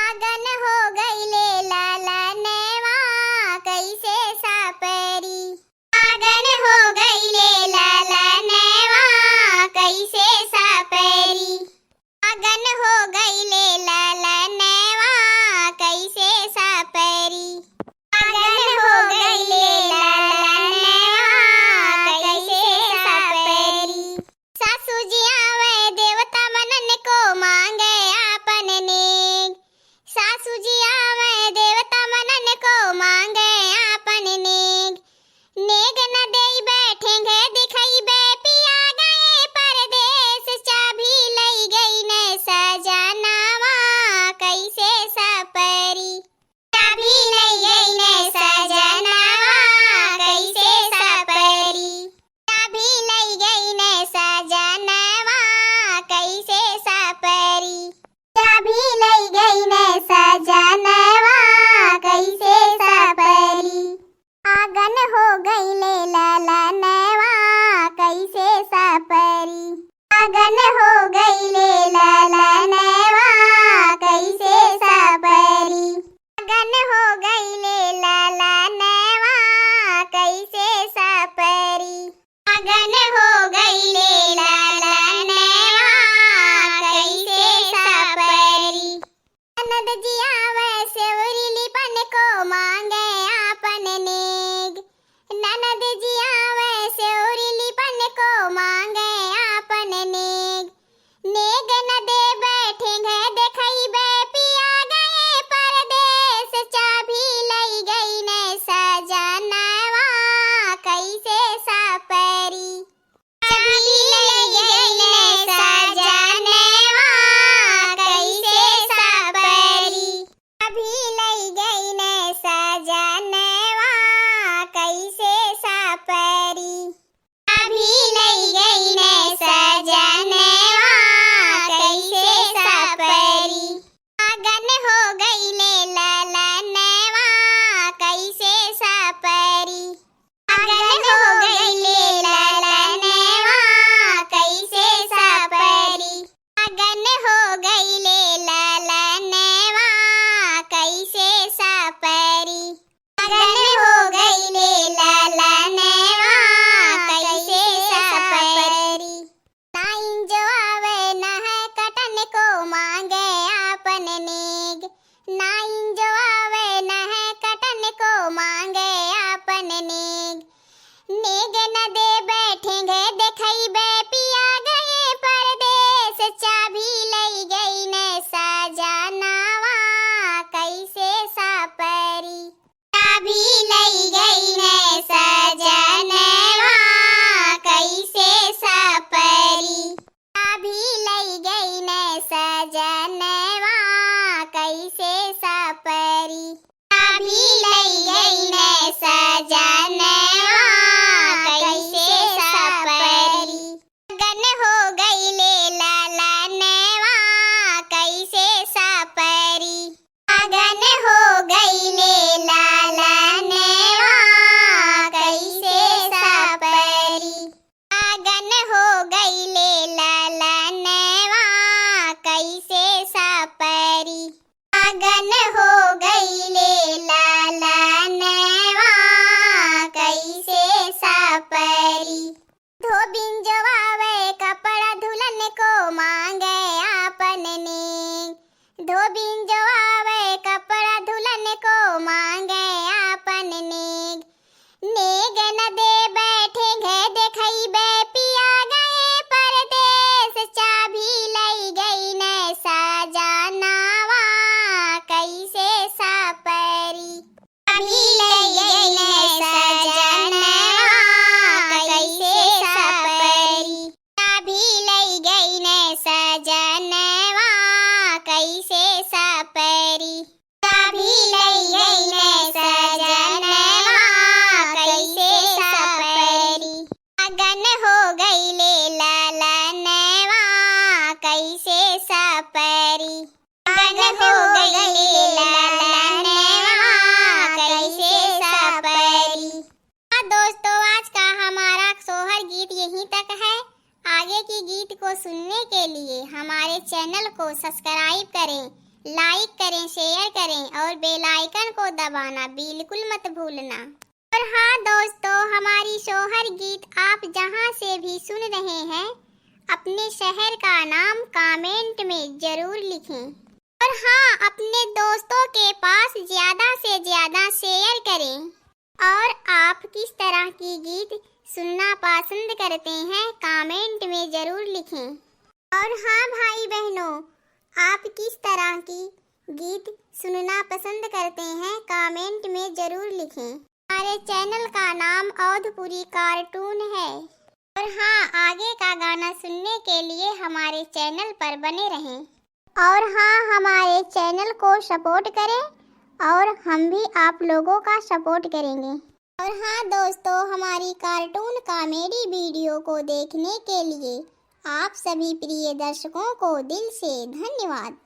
आगन हो गईले लाला नेवा कैसे सापरी। आगन हो गईले लाला नेवा कैसे सापरी। आगन हो गईले लाला नेवा कैसे सापरी। आगन हो गईले लाला नेवा कैसे सापरी। सासू जी आवे देवता मनन को मांगे आपन नेग। सासू जी आवे देवता मनन को मांगे आपन नेग। नेग न देई बैठेंगे दिखाई बे पिया गए परदेस। चाबी लई गई ने सजनावा कैसे सापरी। चाबी लई गई ने सजनावा कैसे सापरी। चाबी लई गई ने सजनावा कैसे सापरी। चाबी लई गई ने सजनावा कैसे सापरी। आगन हो गईले लाला नेवा कैसे सापरी। आगन हो गईले लाला नेवा कैसे सापरी। आगन हो गईले लाला नेवा कैसे सापरी। आगन हो गईले लाला नेवा कैसे सापरी। ननद जी आवे सेवरीली पन को मांगे आपन नेग। ननद जी आवे सेवरीली पन को मांगे आपन नेग। नेग न दे बैठेंगे देखई बे पिया गए परदेस। चाबी लई गई ने सजनावा कैसे सापरी। चाबी लई गई ने सजनावा कैसे सापरी। चाबी लई गई ने सजनावा कैसे सापरी। चाबी लई गई ने सजनावा कैसे सापरी। आगन हो गईले लाला नेवा कैसे सापरी। आगन हो गईले लाला नेवा कैसे सापरी। आगन हो गईले लाला नेवा कैसे सापरी। आगन हो गईले लाला नेवा कैसे सापरी। नाइन जो आवे न है कटन को मांगे आपन नेग। नाइन जो आवे न है कटन को मांगे आपन नेग। नेग न दे बैठेंगे देखई बे पिया गए परदेस। चाबी लई गई ने सजनावा कैसे सापरी। चाबी लई गई ने सजनावा कैसे सापरी। चाबी लई गई ने सजनावा कैसे सापरी। चाबी लई गई ने सजनावा कैसे सापरी। आगन हो गईले लाला नेवा कैसे सापरी। आगन हो गईले लाला नेवा कैसे सापरी। आगन हो गईले लाला नेवा कैसे सापरी। आगन हो गईले लाला नेवा कैसे सापरी। धोबिन जवावे कपड़ा धुलन को मांगे आपन नेग। धोबिन जवावे कपड़ा धुलन को मांगे आपन नेग। नेग न दे बैठेंगे देखई बे पिया गए परदेस। चाबी लई गई ने सजनावा कैसे सापरी। चाबी लई गई ने सजनावा कैसे सापरी। चाबी लई गई ने सजनावा कैसे सापरी। चाबी लई गई ने सजनावा कैसे सापरी। आगन हो गईले लाला नेवा कैसे सापरी। आगन हो गईले लाला नेवा कैसे सापरी। दोस्तों, आज का हमारा सोहर गीत यहीं तक है। आगे की गीत को सुनने के लिए हमारे चैनल को सब्सक्राइब करें, लाइक करें, शेयर करें और बेल आइकन को दबाना बिल्कुल मत भूलना। और हाँ दोस्तों, हमारी सोहर गीत आप जहाँ से भी सुन रहे हैं, अपने शहर का नाम कमेंट में जरूर लिखें। और हाँ, अपने दोस्तों के पास ज्यादा से ज्यादा शेयर करें। और आप किस तरह की गीत सुनना पसंद करते हैं, कमेंट में जरूर लिखें। और हाँ भाई बहनों, आप किस तरह की गीत सुनना पसंद करते हैं, कमेंट में जरूर लिखें। हमारे चैनल का नाम अवधपुरी कार्टून है। और हाँ, आगे का गाना सुनने के लिए हमारे चैनल पर बने रहें। और हाँ, हमारे चैनल को सपोर्ट करें और हम भी आप लोगों का सपोर्ट करेंगे। और हाँ दोस्तों, हमारी कार्टून कॉमेडी वीडियो को देखने के लिए आप सभी प्रिय दर्शकों को दिल से धन्यवाद।